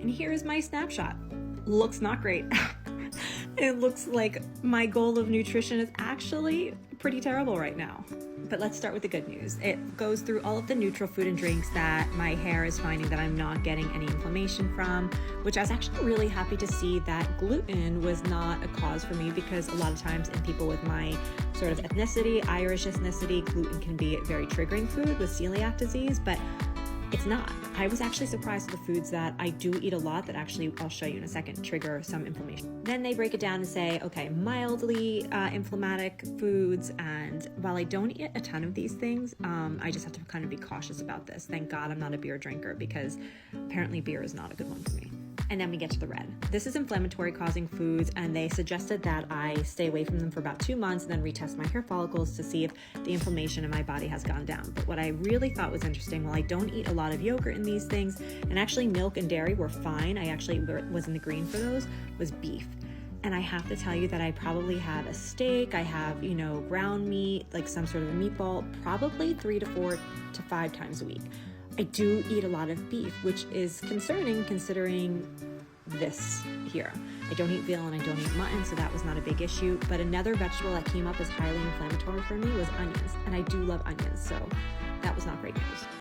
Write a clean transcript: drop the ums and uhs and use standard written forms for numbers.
And here's my snapshot. Looks not great. It looks like my goal of nutrition is actually pretty terrible right now. But let's start with the good news. It goes through all of the neutral food and drinks that my hair is finding that I'm not getting any inflammation from, which I was actually really happy to see that gluten was not a cause for me, because a lot of times in people with my sort of ethnicity, Irish ethnicity, gluten can be a very triggering food with celiac disease, but it's not. I was actually surprised at the foods that I do eat a lot that actually, I'll show you in a second, trigger some inflammation. Then they break it down and say, okay, mildly inflammatic foods. And while I don't eat a ton of these things, I just have to kind of be cautious about this. Thank God I'm not a beer drinker, because apparently beer is not a good one for me. And then we get to the red. This is inflammatory causing foods, and they suggested that I stay away from them for about 2 months and then retest my hair follicles to see if the inflammation in my body has gone down. But what I really thought was interesting, while I don't eat a lot of yogurt in these things, and actually milk and dairy were fine, I actually was in the green for those, was beef. And I have to tell you that I probably had a steak, I have, ground meat, like some sort of a meatball, probably 3 to 4 to 5 times a week. I do eat a lot of beef, which is concerning considering this here. I don't eat veal and I don't eat mutton, so that was not a big issue. But another vegetable that came up as highly inflammatory for me was onions. And I do love onions, so that was not great news.